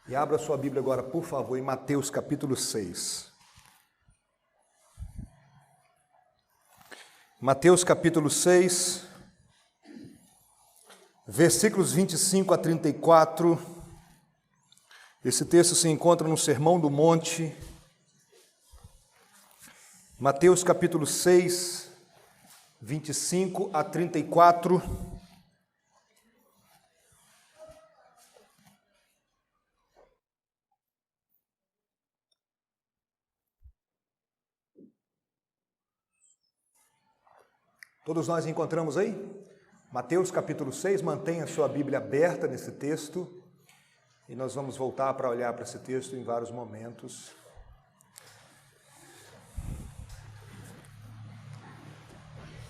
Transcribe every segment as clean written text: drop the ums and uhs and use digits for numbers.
E abra sua Bíblia agora, por favor, em Mateus capítulo 6. Mateus capítulo 6, versículos 25 a 34. Esse texto se encontra no Sermão do Monte. Mateus capítulo 6, 25 a 34. Todos nós encontramos aí? Mateus capítulo 6, mantenha a sua Bíblia aberta nesse texto, e nós vamos voltar para olhar para esse texto em vários momentos.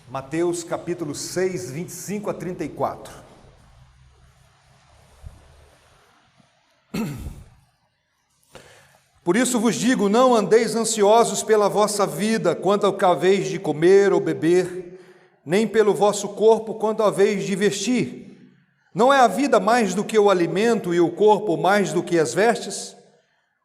Mateus capítulo 6, 25 a 34. Por isso vos digo, não andeis ansiosos pela vossa vida, quanto ao que haveis de comer ou beber, nem pelo vosso corpo quanto à vez de vestir. Não é a vida mais do que o alimento e o corpo mais do que as vestes?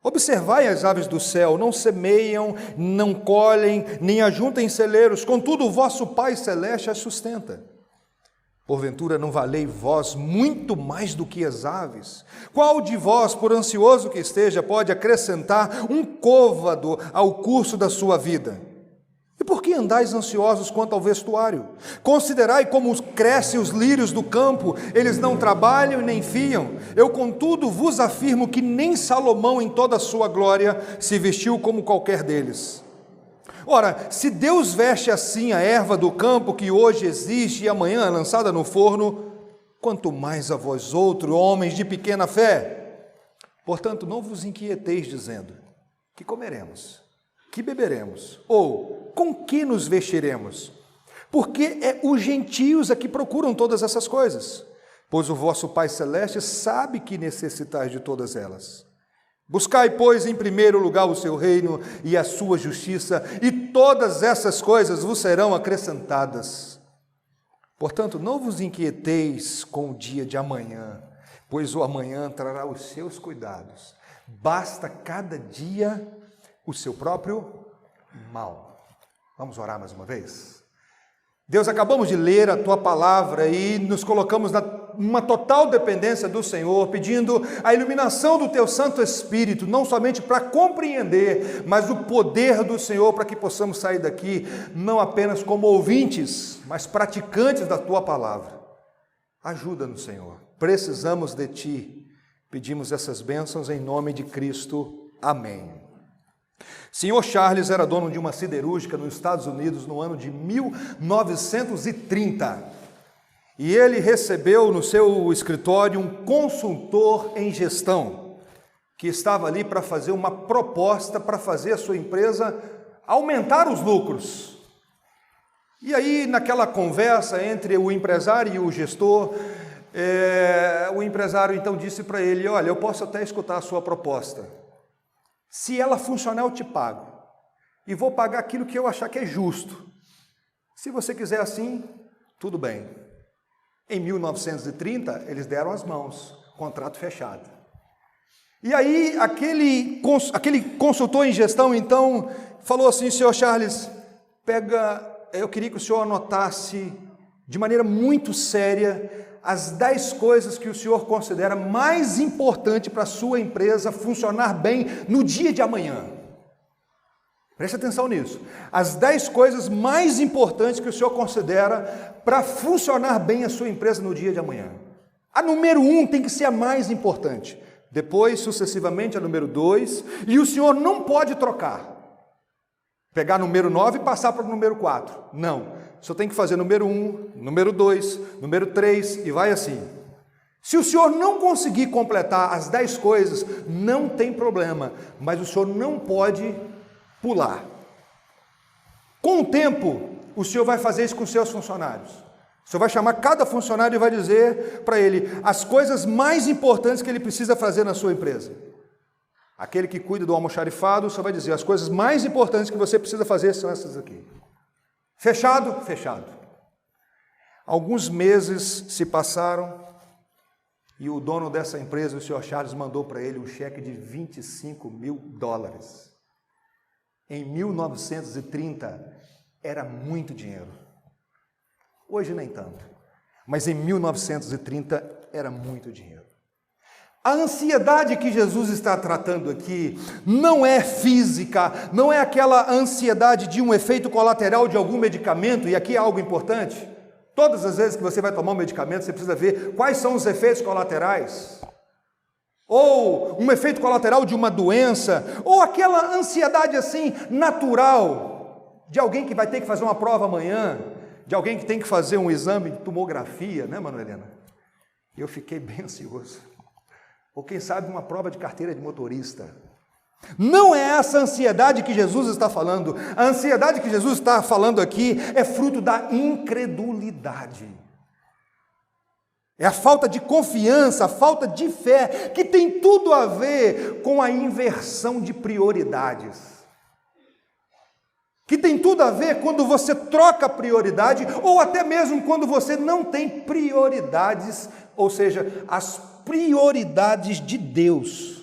Observai as aves do céu, não semeiam, não colhem, nem ajuntam em celeiros, contudo o vosso Pai Celeste as sustenta. Porventura não valei vós muito mais do que as aves? Qual de vós, por ansioso que esteja, pode acrescentar um côvado ao curso da sua vida? E por que andais ansiosos quanto ao vestuário? Considerai como crescem os lírios do campo, eles não trabalham nem fiam. Eu, contudo, vos afirmo que nem Salomão, em toda a sua glória, se vestiu como qualquer deles. Ora, se Deus veste assim a erva do campo, que hoje existe e amanhã é lançada no forno, quanto mais a vós outros, homens de pequena fé. Portanto, não vos inquieteis dizendo, que comeremos? Que beberemos? Ou com que nos vestiremos? Porque é os gentios a que procuram todas essas coisas, pois o vosso Pai Celeste sabe que necessitais de todas elas. Buscai, pois, em primeiro lugar o seu reino e a sua justiça, e todas essas coisas vos serão acrescentadas. Portanto, não vos inquieteis com o dia de amanhã, pois o amanhã trará os seus cuidados. Basta cada dia o seu próprio mal. Vamos orar mais uma vez? Deus, acabamos de ler a Tua palavra e nos colocamos numa total dependência do Senhor, pedindo a iluminação do Teu Santo Espírito, não somente para compreender, mas o poder do Senhor para que possamos sair daqui, não apenas como ouvintes, mas praticantes da Tua palavra. Ajuda-nos, Senhor. Precisamos de Ti. Pedimos essas bênçãos em nome de Cristo. Amém. Senhor Charles era dono de uma siderúrgica nos Estados Unidos no ano de 1930. E ele recebeu no seu escritório um consultor em gestão, que estava ali para fazer uma proposta para fazer a sua empresa aumentar os lucros. E aí, naquela conversa entre o empresário e o gestor, o empresário então disse para ele, olha, eu posso até escutar a sua proposta. Se ela funcionar, eu te pago. E vou pagar aquilo que eu achar que é justo. Se você quiser assim, tudo bem. Em 1930, eles deram as mãos, contrato fechado. E aí, aquele consultor em gestão, então, falou assim, senhor Charles, eu queria que o senhor anotasse de maneira muito séria as 10 coisas que o senhor considera mais importante para a sua empresa funcionar bem no dia de amanhã. Preste atenção nisso. As 10 coisas mais importantes que o senhor considera para funcionar bem a sua empresa no dia de amanhã. A número 1 tem que ser a mais importante. Depois, sucessivamente, a número 2. E o senhor não pode trocar. Pegar número 9 e passar para o número 4. Não. O senhor tem que fazer número 1, número 2, número 3 e vai assim. Se o senhor não conseguir completar as 10 coisas, não tem problema, mas o senhor não pode pular. Com o tempo, o senhor vai fazer isso com os seus funcionários. O senhor vai chamar cada funcionário e vai dizer para ele as coisas mais importantes que ele precisa fazer na sua empresa. Aquele que cuida do almoxarifado, o senhor vai dizer as coisas mais importantes que você precisa fazer são essas aqui. Fechado? Fechado. Alguns meses se passaram E o dono dessa empresa, o senhor Charles, mandou para ele um cheque de $25 mil. Em 1930, era muito dinheiro. Hoje nem tanto, mas em 1930 era muito dinheiro. A ansiedade que Jesus está tratando aqui não é física, não é aquela ansiedade de um efeito colateral de algum medicamento, e aqui é algo importante. Todas as vezes que você vai tomar um medicamento, você precisa ver quais são os efeitos colaterais. Ou um efeito colateral de uma doença, ou aquela ansiedade assim, natural, de alguém que vai ter que fazer uma prova amanhã, de alguém que tem que fazer um exame de tomografia, né, Manuelena? Eu fiquei bem ansioso. Ou quem sabe uma prova de carteira de motorista. Não é essa ansiedade que Jesus está falando. A ansiedade que Jesus está falando aqui é fruto da incredulidade. É a falta de confiança, a falta de fé, que tem tudo a ver com a inversão de prioridades. Que tem tudo a ver quando você troca prioridade, ou até mesmo quando você não tem prioridades, ou seja, as prioridades de Deus.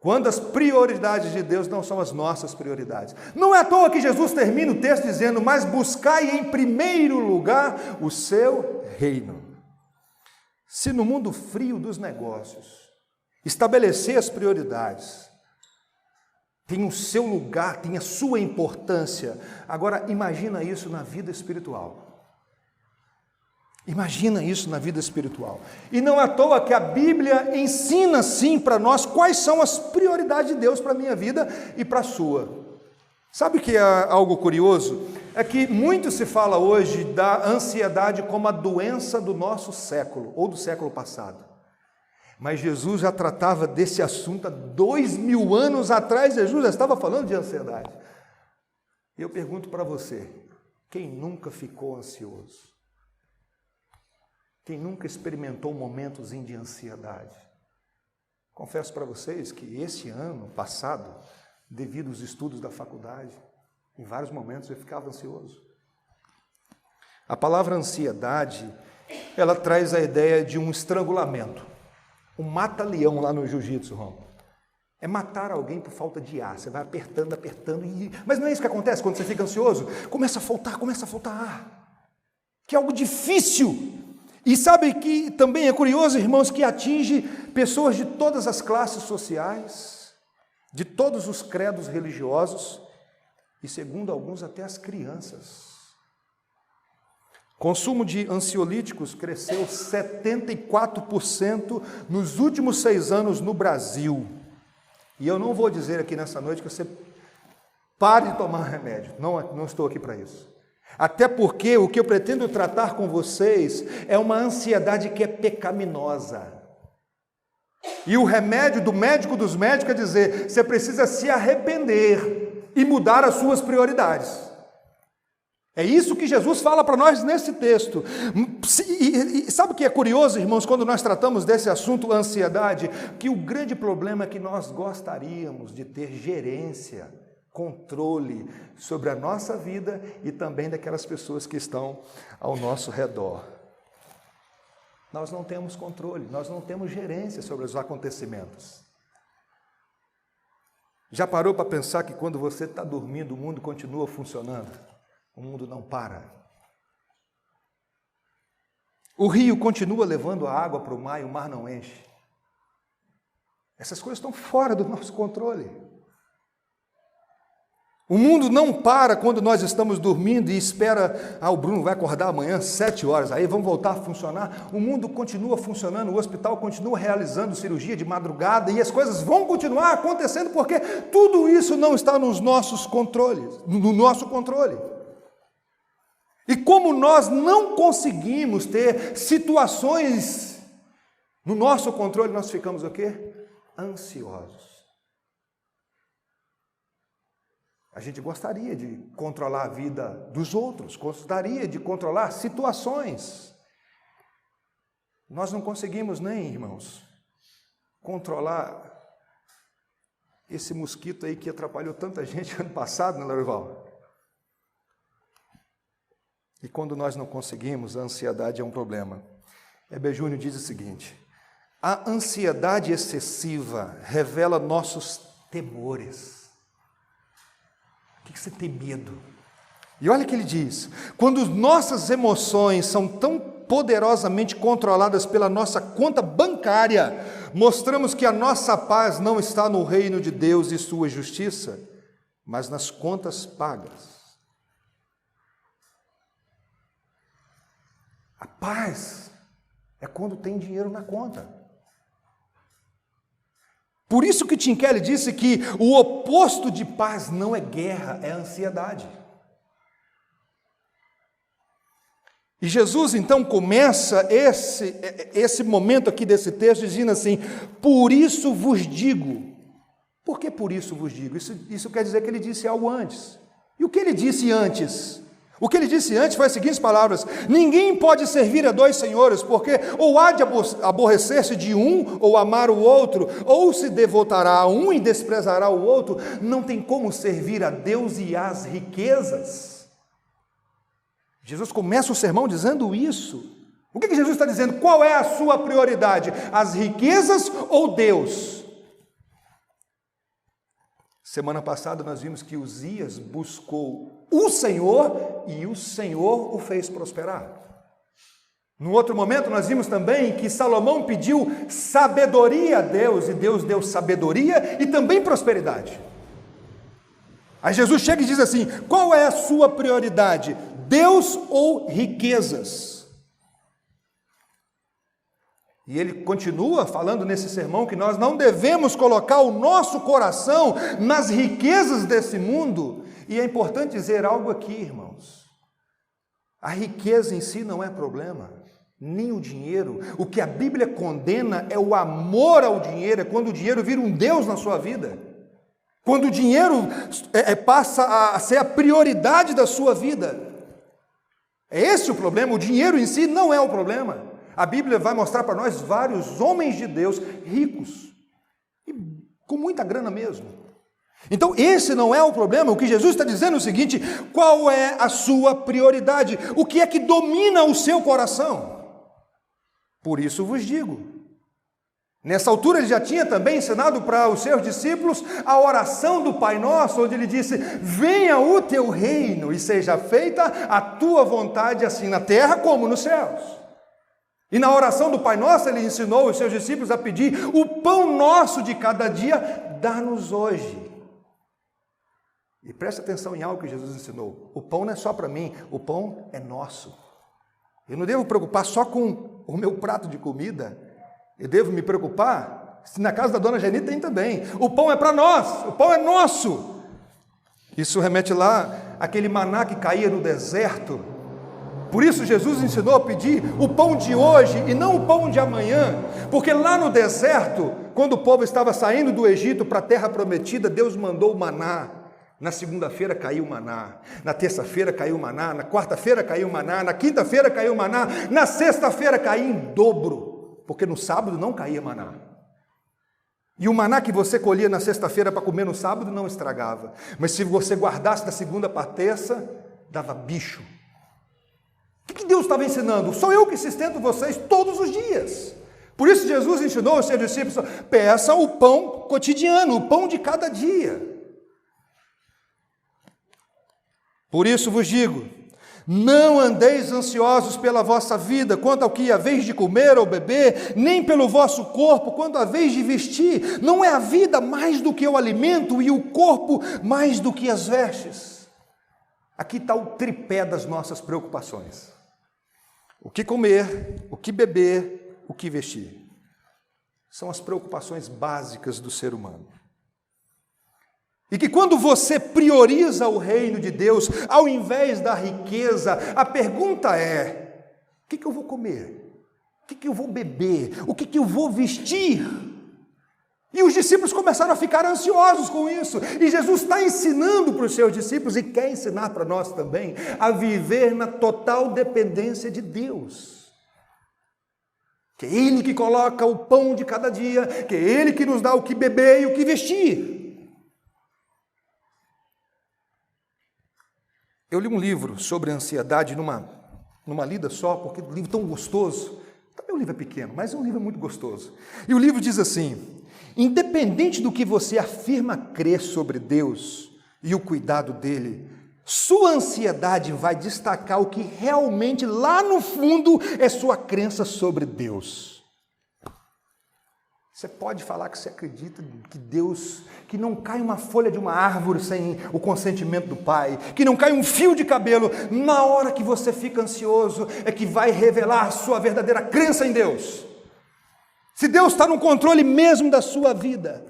Quando as prioridades de Deus não são as nossas prioridades. Não é à toa que Jesus termina o texto dizendo: mas buscai em primeiro lugar o seu reino. Se no mundo frio dos negócios, estabelecer as prioridades, tem o seu lugar, tem a sua importância. Agora, imagina isso na vida espiritual. Imagina isso na vida espiritual. E não é à toa que a Bíblia ensina sim para nós quais são as prioridades de Deus para a minha vida e para a sua. Sabe o que é algo curioso? É que muito se fala hoje da ansiedade como a doença do nosso século, ou do século passado. Mas Jesus já tratava desse assunto há 2000 anos atrás. Jesus já estava falando de ansiedade. E eu pergunto para você, quem nunca ficou ansioso? Quem nunca experimentou momentos de ansiedade? Confesso para vocês que esse ano passado, devido aos estudos da faculdade, em vários momentos eu ficava ansioso. A palavra ansiedade, ela traz a ideia de um estrangulamento. Um mata-leão lá no jiu-jitsu, Ron. É matar alguém por falta de ar. Você vai apertando, mas não é isso que acontece quando você fica ansioso? Começa a faltar ar. Que é algo difícil. E sabe que também é curioso, irmãos, que atinge pessoas de todas as classes sociais, de todos os credos religiosos e, segundo alguns, até as crianças. Consumo de ansiolíticos cresceu 74% nos últimos 6 anos no Brasil. E eu não vou dizer aqui nessa noite que você pare de tomar remédio. Não estou aqui para isso. Até porque o que eu pretendo tratar com vocês é uma ansiedade que é pecaminosa. E o remédio do médico dos médicos é dizer: você precisa se arrepender e mudar as suas prioridades. É isso que Jesus fala para nós nesse texto. E sabe o que é curioso, irmãos, quando nós tratamos desse assunto, ansiedade? Que o grande problema é que nós gostaríamos de ter gerência, controle sobre a nossa vida e também daquelas pessoas que estão ao nosso redor. Nós não temos controle, nós não temos gerência sobre os acontecimentos. Já parou para pensar que quando você está dormindo, o mundo continua funcionando? O mundo não para. O rio continua levando a água para o mar e o mar não enche. Essas coisas estão fora do nosso controle. O mundo não para quando nós estamos dormindo e espera, o Bruno vai acordar amanhã 7 horas, aí vamos voltar a funcionar. O mundo continua funcionando, o hospital continua realizando cirurgia de madrugada e as coisas vão continuar acontecendo porque tudo isso não está nos nossos controles, no nosso controle. E como nós não conseguimos ter situações no nosso controle, nós ficamos o quê? Ansiosos. A gente gostaria de controlar a vida dos outros, gostaria de controlar situações. Nós não conseguimos nem, irmãos, controlar esse mosquito aí que atrapalhou tanta gente ano passado, né, Lorival? E quando nós não conseguimos, a ansiedade é um problema. Heber Júnior diz o seguinte: A ansiedade excessiva revela nossos temores. O que você tem medo? E olha o que ele diz: quando nossas emoções são tão poderosamente controladas pela nossa conta bancária, mostramos que a nossa paz não está no reino de Deus e sua justiça, mas nas contas pagas. A paz é quando tem dinheiro na conta. Por isso que Tim Keller disse que o oposto de paz não é guerra, é ansiedade. E Jesus então começa esse momento aqui desse texto dizendo assim: por isso vos digo. Por que por isso vos digo? Isso quer dizer que ele disse algo antes. E o que ele disse antes? O que ele disse antes foi as seguintes palavras: ninguém pode servir a dois senhores, porque ou há de aborrecer-se de um, ou amar o outro, ou se devotará a um e desprezará o outro. Não tem como servir a Deus e às riquezas. Jesus começa o sermão dizendo isso. O que Jesus está dizendo? Qual é a sua prioridade? As riquezas ou Deus? Semana passada nós vimos que Uzias buscou o Senhor e o Senhor o fez prosperar. No outro momento nós vimos também que Salomão pediu sabedoria a Deus e Deus deu sabedoria e também prosperidade. Aí Jesus chega e diz assim: qual é a sua prioridade? Deus ou riquezas? E ele continua falando nesse sermão que nós não devemos colocar o nosso coração nas riquezas desse mundo. E é importante dizer algo aqui, irmãos. A riqueza em si não é problema, nem o dinheiro. O que a Bíblia condena é o amor ao dinheiro, é quando o dinheiro vira um Deus na sua vida. Quando o dinheiro passa a ser a prioridade da sua vida. É esse o problema, o dinheiro em si não é o problema. A Bíblia vai mostrar para nós vários homens de Deus ricos, e com muita grana mesmo. Então esse não é o problema. O que Jesus está dizendo é o seguinte: qual é a sua prioridade? O que é que domina o seu coração? Por isso vos digo. Nessa altura ele já tinha também ensinado para os seus discípulos a oração do Pai Nosso, onde ele disse: venha o teu reino e seja feita a tua vontade, assim na terra como nos céus. E na oração do Pai Nosso ele ensinou os seus discípulos a pedir: o pão nosso de cada dia, dá-nos hoje. E preste atenção em algo que Jesus ensinou: o pão não é só para mim, o pão é nosso. Eu não devo preocupar só com o meu prato de comida, eu devo me preocupar se na casa da dona Geni tem também. O pão é para nós, o pão é nosso. Isso remete lá àquele maná que caía no deserto. Por isso Jesus ensinou a pedir o pão de hoje e não o pão de amanhã, porque lá no deserto, quando o povo estava saindo do Egito para a terra prometida, Deus mandou o maná. Na segunda-feira caiu o maná, na terça-feira caiu o maná, na quarta-feira caiu o maná, na quinta-feira caiu o maná, na sexta-feira caiu em dobro, porque no sábado não caía maná. E o maná que você colhia na sexta-feira para comer no sábado não estragava, mas se você guardasse da segunda para a terça, dava bicho. O que Deus estava ensinando? Sou eu que sustento vocês todos os dias. Por isso Jesus ensinou aos seus discípulos: peçam o pão cotidiano, o pão de cada dia. Por isso vos digo: não andeis ansiosos pela vossa vida, quanto ao que haveis de comer ou beber, nem pelo vosso corpo, quanto haveis de vestir. Não é a vida mais do que o alimento e o corpo mais do que as vestes? Aqui está o tripé das nossas preocupações: o que comer, o que beber, o que vestir. São as preocupações básicas do ser humano. E que quando você prioriza o reino de Deus, ao invés da riqueza, a pergunta é: o que eu vou comer? O que eu vou beber? O que eu vou vestir? E os discípulos começaram a ficar ansiosos com isso. E Jesus está ensinando para os seus discípulos, e quer ensinar para nós também, a viver na total dependência de Deus. Que é Ele que coloca o pão de cada dia, que é Ele que nos dá o que beber e o que vestir. Eu li um livro sobre ansiedade numa lida só, porque um livro tão gostoso, Também o livro é pequeno, mas é um livro muito gostoso. E o livro diz assim: independente do que você afirma crer sobre Deus e o cuidado dele, sua ansiedade vai destacar o que realmente lá no fundo é sua crença sobre Deus. Você pode falar que você acredita que Deus, que não cai uma folha de uma árvore sem o consentimento do Pai, que não cai um fio de cabelo, na hora que você fica ansioso, é que vai revelar a sua verdadeira crença em Deus. Se Deus está no controle mesmo da sua vida.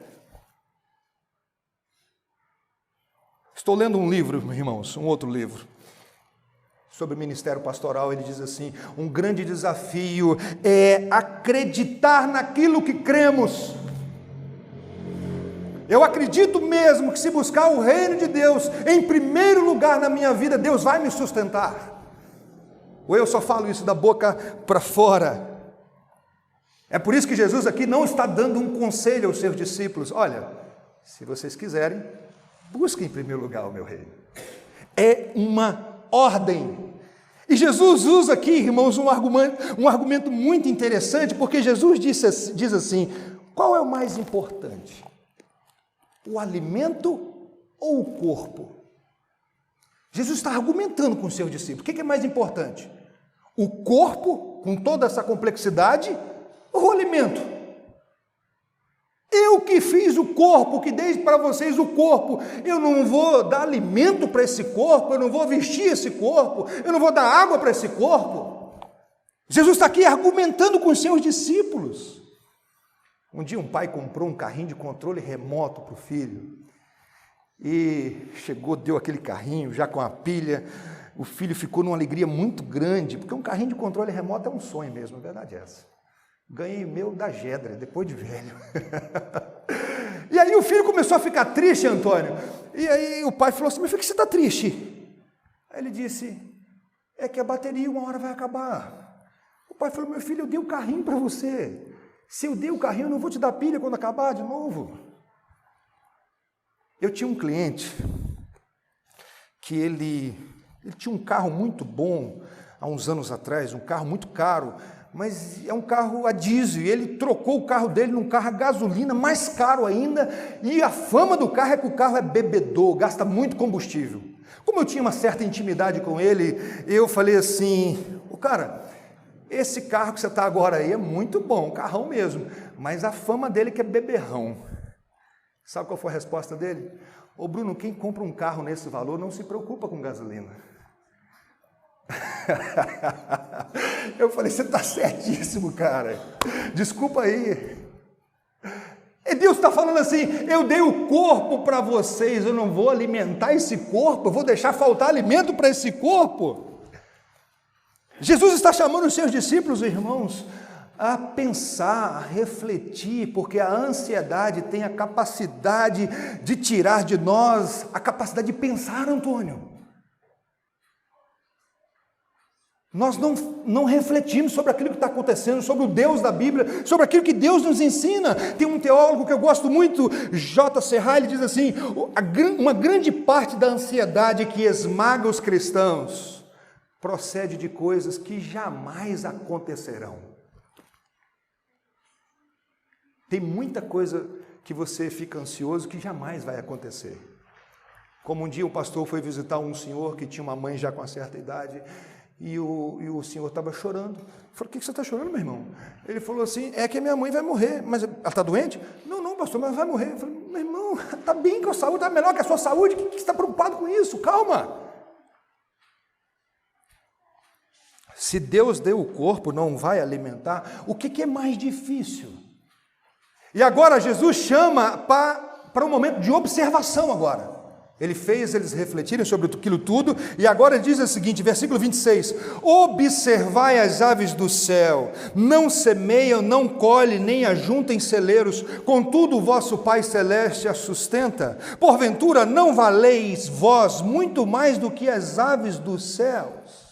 Estou lendo um livro, irmãos, um outro livro, sobre o ministério pastoral. Ele diz assim: um grande desafio é acreditar naquilo que cremos. Eu acredito mesmo que se buscar o reino de Deus em primeiro lugar na minha vida, Deus vai me sustentar. Ou eu só falo isso da boca para fora? É por isso que Jesus aqui não está dando um conselho aos seus discípulos: olha, se vocês quiserem, busquem em primeiro lugar o meu reino. É uma ordem. E Jesus usa aqui, irmãos, um argumento muito interessante, porque Jesus diz assim: qual é o mais importante? O alimento ou o corpo? Jesus está argumentando com os seus discípulos. O que é mais importante? O corpo, com toda essa complexidade, ou o alimento? Eu que fiz o corpo, que dei para vocês o corpo, eu não vou dar alimento para esse corpo, eu não vou vestir esse corpo, eu não vou dar água para esse corpo. Jesus está aqui argumentando com os seus discípulos. Um dia um pai comprou um carrinho de controle remoto para o filho, e chegou, deu aquele carrinho já com a pilha. O filho ficou numa alegria muito grande, porque um carrinho de controle remoto é um sonho mesmo, a verdade é essa. Ganhei o meu da Gedra, depois de velho. E aí o filho começou a ficar triste, Antônio. E aí o pai falou assim: mas por que você está triste? Aí ele disse: é que a bateria uma hora vai acabar. O pai falou: meu filho, eu dei o carrinho para você. Se eu dei o carrinho, eu não vou te dar pilha quando acabar de novo. Eu tinha um cliente que ele tinha um carro muito bom há uns anos atrás, um carro muito caro, mas é um carro a diesel, e ele trocou o carro dele num carro a gasolina, mais caro ainda, e a fama do carro é que o carro é bebedor, gasta muito combustível. Como eu tinha uma certa intimidade com ele, eu falei assim: o cara, esse carro que você está agora aí é muito bom, carrão mesmo, mas a fama dele é que é beberrão. Sabe qual foi a resposta dele? Ô Bruno, quem compra um carro nesse valor não se preocupa com gasolina. Eu falei: você está certíssimo, cara, desculpa aí. E Deus está falando assim: eu dei o corpo para vocês, eu não vou alimentar esse corpo, eu vou deixar faltar alimento para esse corpo. Jesus está chamando os seus discípulos, irmãos, a pensar, a refletir, porque a ansiedade tem a capacidade de tirar de nós a capacidade de pensar, Antônio. Nós não refletimos sobre aquilo que está acontecendo, sobre o Deus da Bíblia, sobre aquilo que Deus nos ensina. Tem um teólogo que eu gosto muito, J. Serra, ele diz assim: uma grande parte da ansiedade que esmaga os cristãos procede de coisas que jamais acontecerão. Tem muita coisa que você fica ansioso que jamais vai acontecer. Como um dia o pastor foi visitar um senhor que tinha uma mãe já com uma certa idade, e o senhor estava chorando. Eu falei: o que você está chorando, meu irmão? Ele falou assim: é que a minha mãe vai morrer. Mas ela está doente? Não, pastor, mas vai morrer. Eu falei: meu irmão, está bem com a saúde, está melhor que a sua saúde, que você está preocupado com isso? Calma. Se Deus deu o corpo, não vai alimentar, o que é mais difícil? E agora Jesus chama para um momento de observação agora. Ele fez eles refletirem sobre aquilo tudo, e agora diz o seguinte, versículo 26, observai as aves do céu, não semeiam, não colhem, nem ajuntam em celeiros, contudo o vosso Pai Celeste as sustenta. Porventura não valeis vós muito mais do que as aves dos céus?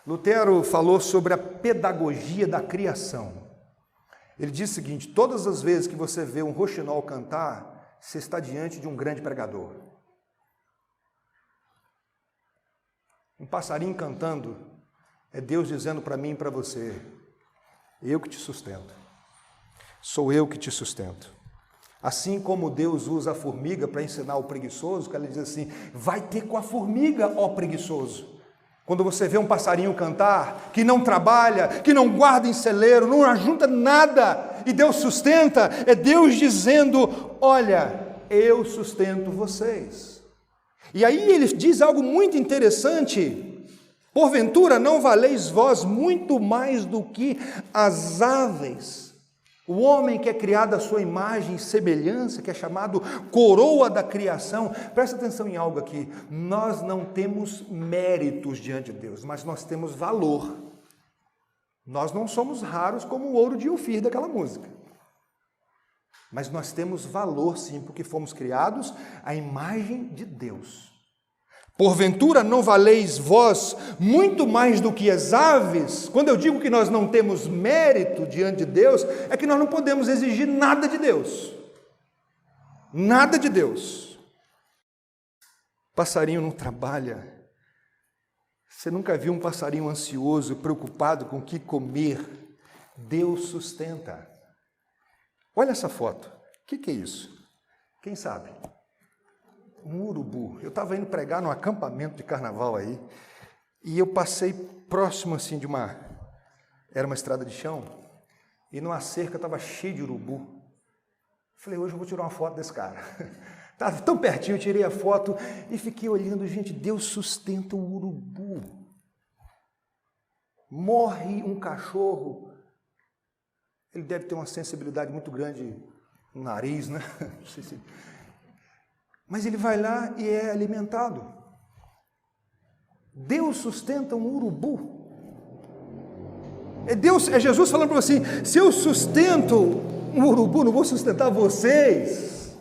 Lutero falou sobre a pedagogia da criação. Ele diz o seguinte: todas as vezes que você vê um roxinol cantar, você está diante de um grande pregador. Um passarinho cantando é Deus dizendo para mim e para você: Eu que te sustento. Sou eu que te sustento. Assim como Deus usa a formiga para ensinar o preguiçoso, que ela diz assim, vai ter com a formiga, ó preguiçoso. Quando você vê um passarinho cantar, que não trabalha, que não guarda em celeiro, não ajunta nada, e Deus sustenta, é Deus dizendo, olha, eu sustento vocês. E aí ele diz algo muito interessante, porventura não valeis vós muito mais do que as aves. O homem que é criado à sua imagem e semelhança, que é chamado coroa da criação, presta atenção em algo aqui, nós não temos méritos diante de Deus, mas nós temos valor. Nós não somos raros como o ouro de Ofir daquela música, mas nós temos valor sim, porque fomos criados à imagem de Deus. Porventura não valeis vós muito mais do que as aves? Quando eu digo que nós não temos mérito diante de Deus, é que nós não podemos exigir nada de Deus. Nada de Deus. Passarinho não trabalha. Você nunca viu um passarinho ansioso, preocupado com o que comer? Deus sustenta. Olha essa foto. O que é isso? Quem sabe? Um urubu. Eu estava indo pregar num acampamento de carnaval aí, e eu passei próximo assim de era uma estrada de chão, e numa cerca estava cheio de urubu. Falei, hoje eu vou tirar uma foto desse cara. Estava tão pertinho, eu tirei a foto e fiquei olhando, gente, Deus sustenta o urubu. Morre um cachorro, ele deve ter uma sensibilidade muito grande no nariz, né? Não sei se... Mas ele vai lá e é alimentado. Deus sustenta um urubu. É Jesus falando para você assim, se eu sustento um urubu, não vou sustentar vocês.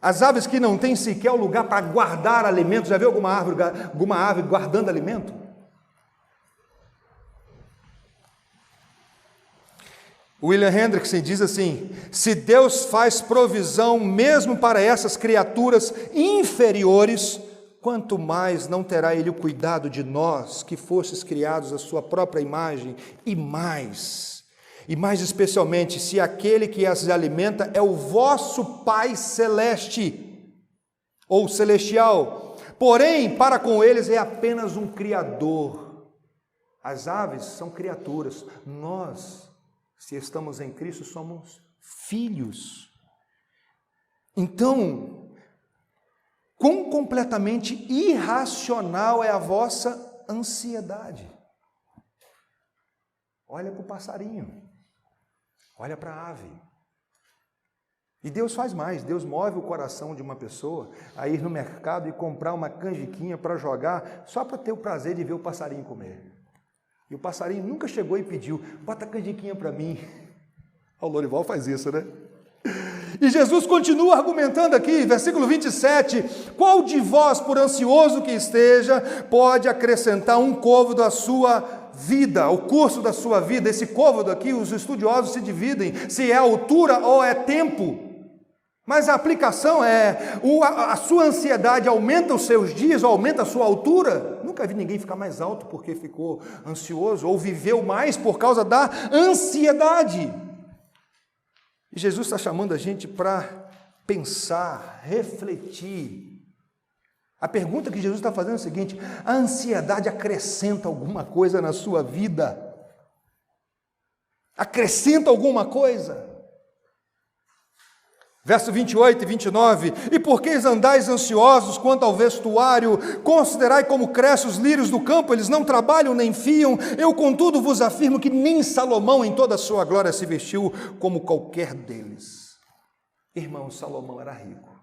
As aves que não têm sequer o lugar para guardar alimento, já viu alguma ave guardando alimento? William Hendrickson diz assim, se Deus faz provisão mesmo para essas criaturas inferiores, quanto mais não terá Ele o cuidado de nós, que fostes criados à sua própria imagem, e mais especialmente, se aquele que as alimenta é o vosso Pai Celeste, ou Celestial, porém, para com eles é apenas um Criador. As aves são criaturas, nós, se estamos em Cristo, somos filhos. Então, quão completamente irracional é a vossa ansiedade? Olha para o passarinho, olha para a ave. E Deus faz mais, Deus move o coração de uma pessoa a ir no mercado e comprar uma canjiquinha para jogar, só para ter o prazer de ver o passarinho comer. E o passarinho nunca chegou e pediu, bota a canjiquinha para mim. O Lorival faz isso, né? E Jesus continua argumentando aqui, versículo 27, qual de vós, por ansioso que esteja, pode acrescentar um côvado à sua vida, ao curso da sua vida? Esse côvado aqui, os estudiosos se dividem, se é altura ou é tempo. Mas a aplicação é, a sua ansiedade aumenta os seus dias ou aumenta a sua altura? Nunca vi ninguém ficar mais alto porque ficou ansioso ou viveu mais por causa da ansiedade. E Jesus está chamando a gente para pensar, refletir. A pergunta que Jesus está fazendo é a seguinte, a ansiedade acrescenta alguma coisa na sua vida? Acrescenta alguma coisa? Verso 28 e 29, e por que andais ansiosos quanto ao vestuário? Considerai como crescem os lírios do campo, eles não trabalham nem fiam. Eu, contudo, vos afirmo que nem Salomão, em toda a sua glória, se vestiu como qualquer deles. Irmãos, Salomão era rico.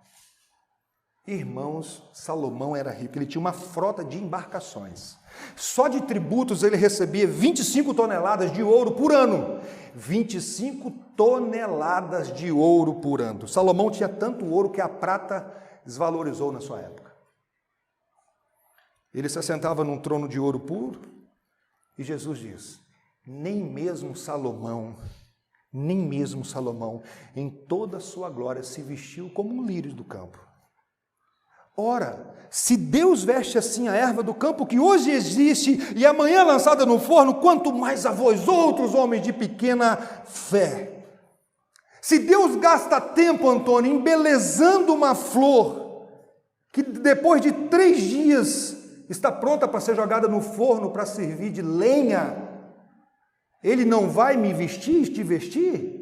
Irmãos, Salomão era rico, ele tinha uma frota de embarcações. Só de tributos ele recebia 25 toneladas de ouro por ano. 25 toneladas de ouro por ano. Salomão tinha tanto ouro que a prata desvalorizou na sua época. Ele se assentava num trono de ouro puro e Jesus diz, nem mesmo Salomão, em toda a sua glória, se vestiu como um lírio do campo. Ora, se Deus veste assim a erva do campo, que hoje existe e amanhã é lançada no forno, quanto mais a vós outros, homens de pequena fé. Se Deus gasta tempo, Antônio, embelezando uma flor, que depois de 3 dias está pronta para ser jogada no forno para servir de lenha, Ele não vai me vestir, te vestir?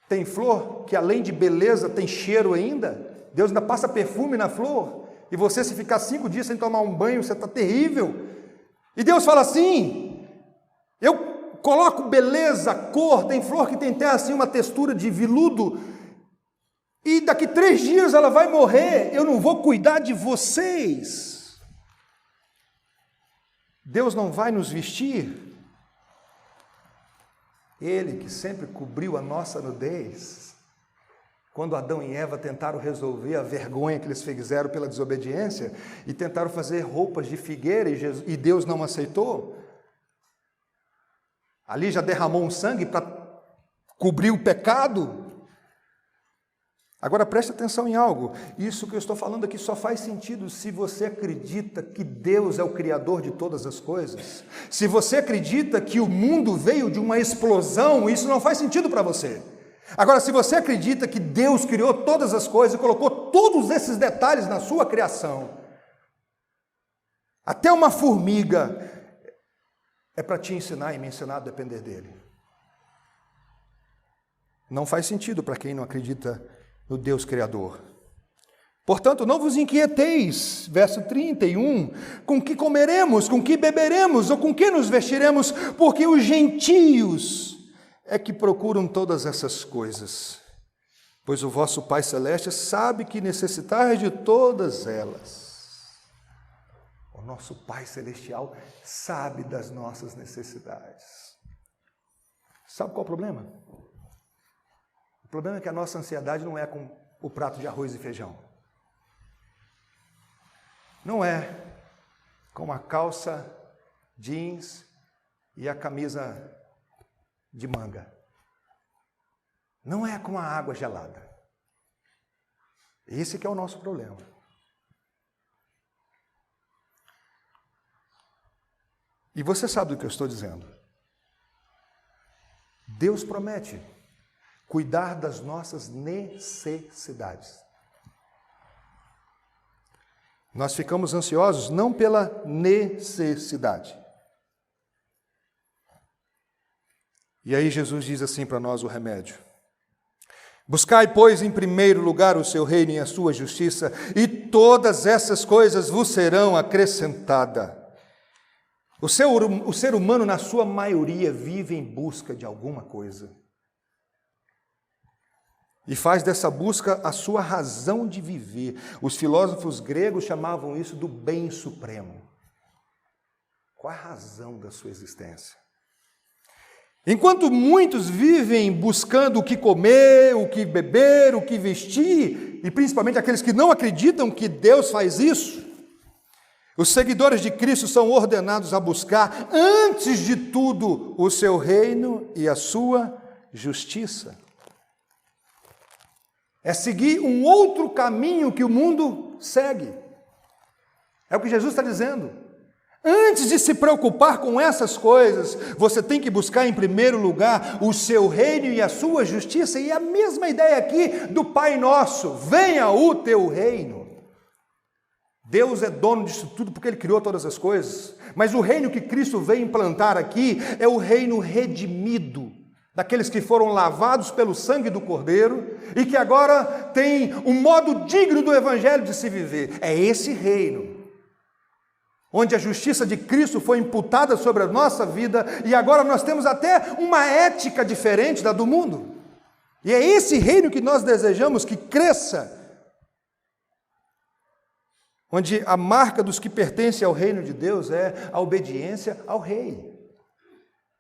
Tem flor que além de beleza tem cheiro ainda. Deus ainda passa perfume na flor. E você, se ficar 5 dias sem tomar um banho, você está terrível. E Deus fala assim, eu coloco beleza, cor, tem flor que tem até assim uma textura de veludo, e daqui 3 dias ela vai morrer, eu não vou cuidar de vocês. Deus não vai nos vestir? Ele que sempre cobriu a nossa nudez, quando Adão e Eva tentaram resolver a vergonha que eles fizeram pela desobediência, e tentaram fazer roupas de figueira, e Deus não aceitou, ali já derramou um sangue para cobrir o pecado. Agora preste atenção em algo, isso que eu estou falando aqui só faz sentido se você acredita que Deus é o Criador de todas as coisas. Se você acredita que o mundo veio de uma explosão, isso não faz sentido para você. Agora, se você acredita que Deus criou todas as coisas e colocou todos esses detalhes na sua criação, até uma formiga, é para te ensinar e me ensinar a depender dele. Não faz sentido para quem não acredita no Deus Criador. Portanto, não vos inquieteis, verso 31, com que comeremos, com que beberemos, ou com que nos vestiremos, porque os gentios é que procuram todas essas coisas. Pois o vosso Pai Celeste sabe que necessitais de todas elas. O nosso Pai Celestial sabe das nossas necessidades. Sabe qual é o problema? O problema é que a nossa ansiedade não é com o prato de arroz e feijão. Não é com a calça jeans e a camisa de manga. Não é com a água gelada. Esse que é o nosso problema. E você sabe do que eu estou dizendo. Deus promete cuidar das nossas necessidades. Nós ficamos ansiosos não pela necessidade. E aí Jesus diz assim para nós o remédio. Buscai, pois, em primeiro lugar o seu reino e a sua justiça, e todas essas coisas vos serão acrescentadas. O ser humano, na sua maioria, vive em busca de alguma coisa. E faz dessa busca a sua razão de viver. Os filósofos gregos chamavam isso do bem supremo. Qual a razão da sua existência? Enquanto muitos vivem buscando o que comer, o que beber, o que vestir, e principalmente aqueles que não acreditam que Deus faz isso, os seguidores de Cristo são ordenados a buscar, antes de tudo, o seu reino e a sua justiça. É seguir um outro caminho que o mundo segue. É o que Jesus está dizendo. Antes de se preocupar com essas coisas, você tem que buscar em primeiro lugar o seu reino e a sua justiça. E a mesma ideia aqui do Pai Nosso: venha o teu reino. Deus é dono disso tudo porque Ele criou todas as coisas. Mas o reino que Cristo veio implantar aqui é o reino redimido, daqueles que foram lavados pelo sangue do Cordeiro e que agora têm um modo digno do Evangelho de se viver. É esse reino, onde a justiça de Cristo foi imputada sobre a nossa vida e agora nós temos até uma ética diferente da do mundo. E é esse reino que nós desejamos que cresça, onde a marca dos que pertencem ao reino de Deus é a obediência ao rei,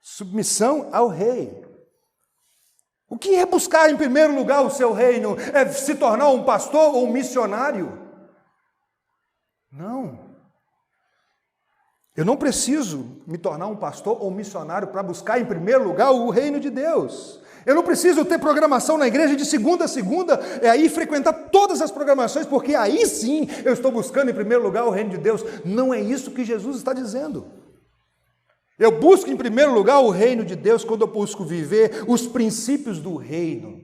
submissão ao rei. O que é buscar em primeiro lugar o seu reino? É se tornar um pastor ou um missionário? Não. Eu não preciso me tornar um pastor ou missionário para buscar, em primeiro lugar, o reino de Deus. Eu não preciso ter programação na igreja de segunda a segunda, aí frequentar todas as programações, porque aí sim eu estou buscando, em primeiro lugar, o reino de Deus. Não é isso que Jesus está dizendo. Eu busco, em primeiro lugar, o reino de Deus quando eu busco viver os princípios do reino.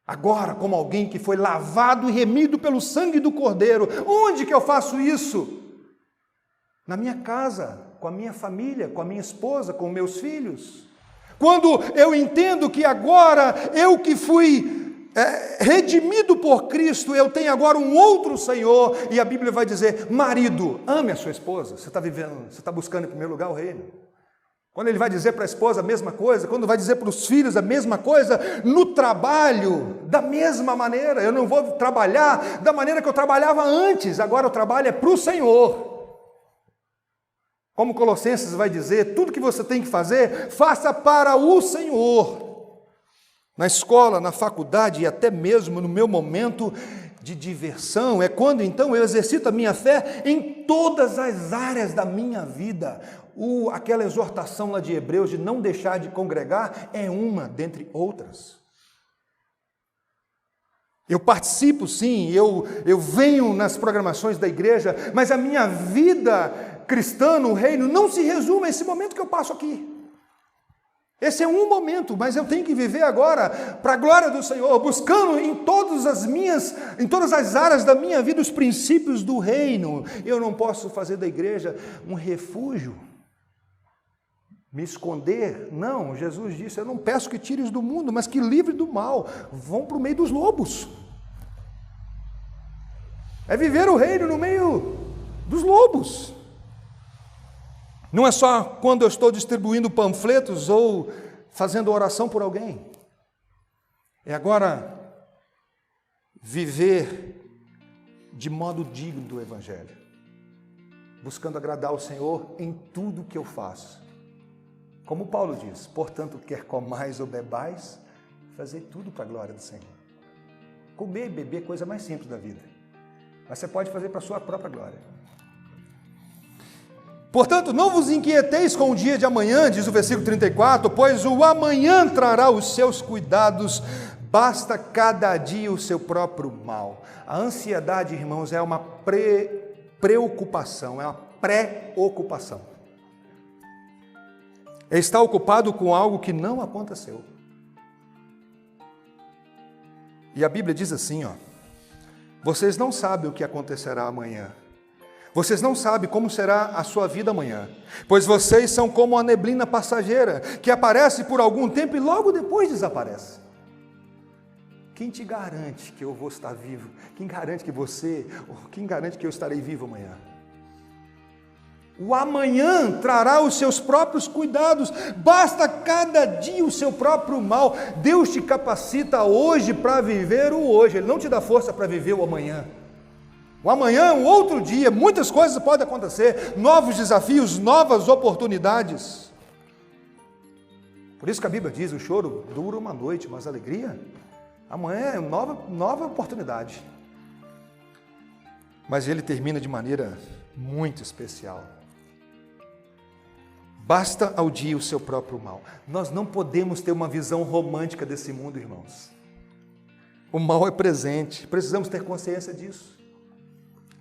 Agora, como alguém que foi lavado e remido pelo sangue do Cordeiro, onde que eu faço isso? Na minha casa, com a minha família, com a minha esposa, com meus filhos. Quando eu entendo que agora, eu que fui redimido por Cristo, eu tenho agora um outro Senhor, e a Bíblia vai dizer, marido, ame a sua esposa, você está buscando em primeiro lugar o reino. Quando ele vai dizer para a esposa a mesma coisa, quando vai dizer para os filhos a mesma coisa, no trabalho, da mesma maneira, eu não vou trabalhar da maneira que eu trabalhava antes, agora o trabalho é para o Senhor. Como Colossenses vai dizer, tudo que você tem que fazer, faça para o Senhor. Na escola, na faculdade e até mesmo no meu momento de diversão, é quando então eu exercito a minha fé em todas as áreas da minha vida. Aquela exortação lá de Hebreus de não deixar de congregar é uma dentre outras. Eu participo sim, eu venho nas programações da igreja, mas a minha vida cristã no reino não se resume a esse momento que eu passo aqui. Esse é um momento, mas eu tenho que viver agora para a glória do Senhor, buscando em todas as áreas da minha vida os princípios do reino. Eu não posso fazer da igreja um refúgio, me esconder. Não, Jesus disse, eu não peço que tires do mundo, mas que livre do mal. Vão para o meio dos lobos. É viver o reino no meio dos lobos. Não é só quando eu estou distribuindo panfletos ou fazendo oração por alguém. É agora viver de modo digno do Evangelho, buscando agradar o Senhor em tudo que eu faço. Como Paulo diz, portanto, quer comais ou bebais, fazer tudo para a glória do Senhor. Comer e beber é a coisa mais simples da vida, mas você pode fazer para a sua própria glória. Portanto, não vos inquieteis com o dia de amanhã, diz o versículo 34, pois o amanhã trará os seus cuidados, basta cada dia o seu próprio mal. A ansiedade, irmãos, é uma preocupação, é uma pré-ocupação. É estar ocupado com algo que não aconteceu. E a Bíblia diz assim, vocês não sabem o que acontecerá amanhã. Vocês não sabem como será a sua vida amanhã, pois vocês são como a neblina passageira, que aparece por algum tempo e logo depois desaparece. Quem te garante que eu vou estar vivo? Quem garante que eu estarei vivo amanhã? O amanhã trará os seus próprios cuidados, basta cada dia o seu próprio mal. Deus te capacita hoje para viver o hoje, Ele não te dá força para viver o amanhã. O amanhã, um outro dia, muitas coisas podem acontecer, novos desafios, novas oportunidades. Por isso que a Bíblia diz, o choro dura uma noite, mas a alegria, amanhã é nova oportunidade. Mas ele termina de maneira muito especial. Basta ao dia o seu próprio mal. Nós não podemos ter uma visão romântica desse mundo, irmãos. O mal é presente, precisamos ter consciência disso.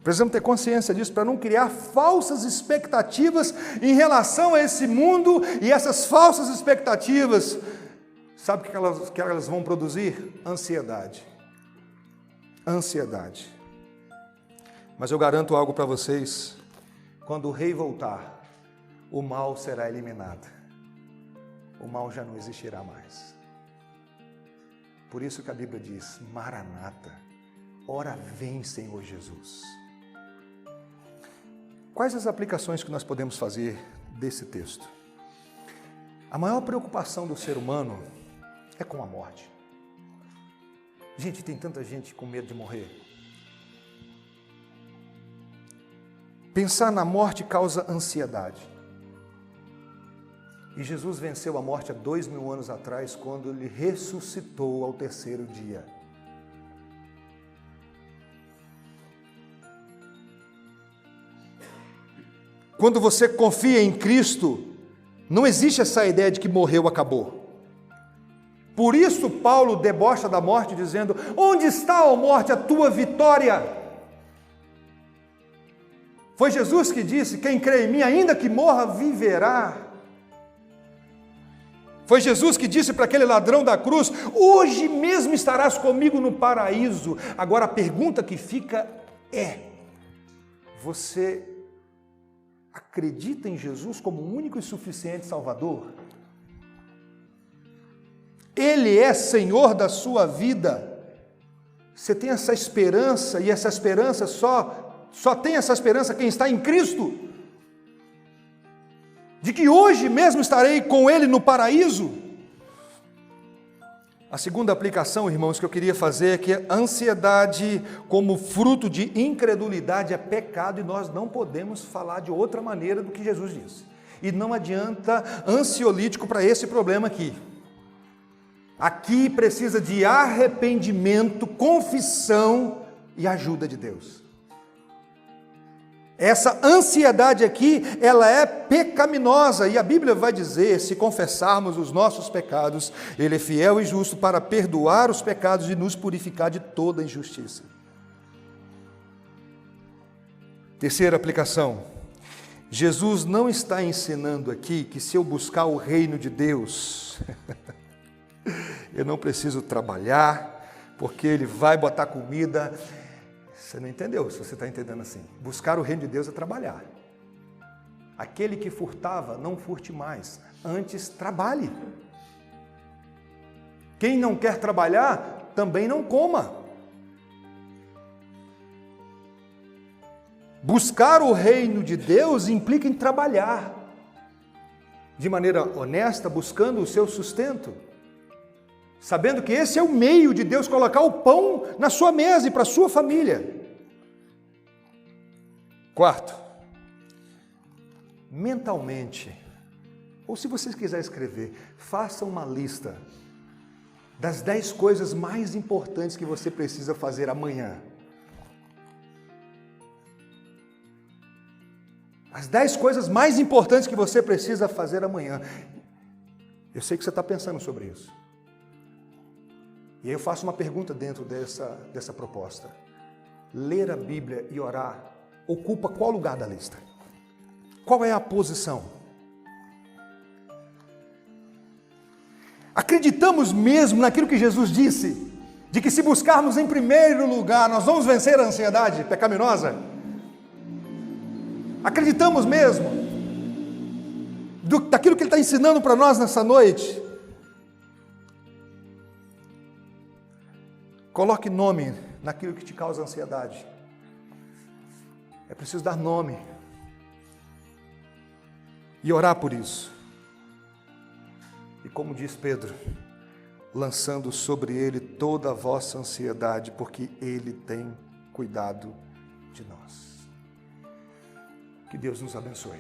Precisamos ter consciência disso para não criar falsas expectativas em relação a esse mundo, e essas falsas expectativas, sabe o que elas vão produzir? Ansiedade. Ansiedade. Mas eu garanto algo para vocês, quando o rei voltar, o mal será eliminado. O mal já não existirá mais. Por isso que a Bíblia diz, Maranata, ora vem, Senhor Jesus. Quais as aplicações que nós podemos fazer desse texto? A maior preocupação do ser humano é com a morte. Gente, tem tanta gente com medo de morrer. Pensar na morte causa ansiedade. E Jesus venceu a morte há 2000 anos atrás, quando Ele ressuscitou ao terceiro dia. Quando você confia em Cristo, não existe essa ideia de que morreu, acabou. Por isso Paulo debocha da morte dizendo: onde está, ó morte, a tua vitória? Foi Jesus que disse: quem crê em mim, ainda que morra, viverá. Foi Jesus que disse para aquele ladrão da cruz: hoje mesmo estarás comigo no paraíso. Agora a pergunta que fica é: você acredita em Jesus como o único e suficiente Salvador? Ele é Senhor da sua vida. Você tem essa esperança, e essa esperança só tem essa esperança quem está em Cristo, de que hoje mesmo estarei com Ele no paraíso. A segunda aplicação, irmãos, que eu queria fazer é que a ansiedade como fruto de incredulidade é pecado, e nós não podemos falar de outra maneira do que Jesus disse. E não adianta ansiolítico para esse problema aqui. Aqui precisa de arrependimento, confissão e ajuda de Deus. Essa ansiedade aqui, ela é pecaminosa, e a Bíblia vai dizer: se confessarmos os nossos pecados, Ele é fiel e justo para perdoar os pecados e nos purificar de toda injustiça. Terceira aplicação: Jesus não está ensinando aqui que se eu buscar o reino de Deus, eu não preciso trabalhar, porque Ele vai botar comida. Você não entendeu, se você está entendendo assim. Buscar o reino de Deus é trabalhar. Aquele que furtava, não furte mais, antes trabalhe. Quem não quer trabalhar, também não coma. Buscar o reino de Deus implica em trabalhar, de maneira honesta, buscando o seu sustento, sabendo que esse é o meio de Deus colocar o pão na sua mesa e para a sua família. Quarto, mentalmente, ou se vocês quiserem escrever, faça uma lista das 10 coisas mais importantes que você precisa fazer amanhã. As 10 coisas mais importantes que você precisa fazer amanhã. Eu sei que você está pensando sobre isso. E aí eu faço uma pergunta dentro dessa proposta. Ler a Bíblia e orar ocupa qual lugar da lista? Qual é a posição? Acreditamos mesmo naquilo que Jesus disse, de que se buscarmos em primeiro lugar, nós vamos vencer a ansiedade pecaminosa? Acreditamos mesmo daquilo que Ele está ensinando para nós nessa noite? Coloque nome naquilo que te causa ansiedade. É preciso dar nome e orar por isso. E como diz Pedro, lançando sobre Ele toda a vossa ansiedade, porque Ele tem cuidado de nós. Que Deus nos abençoe.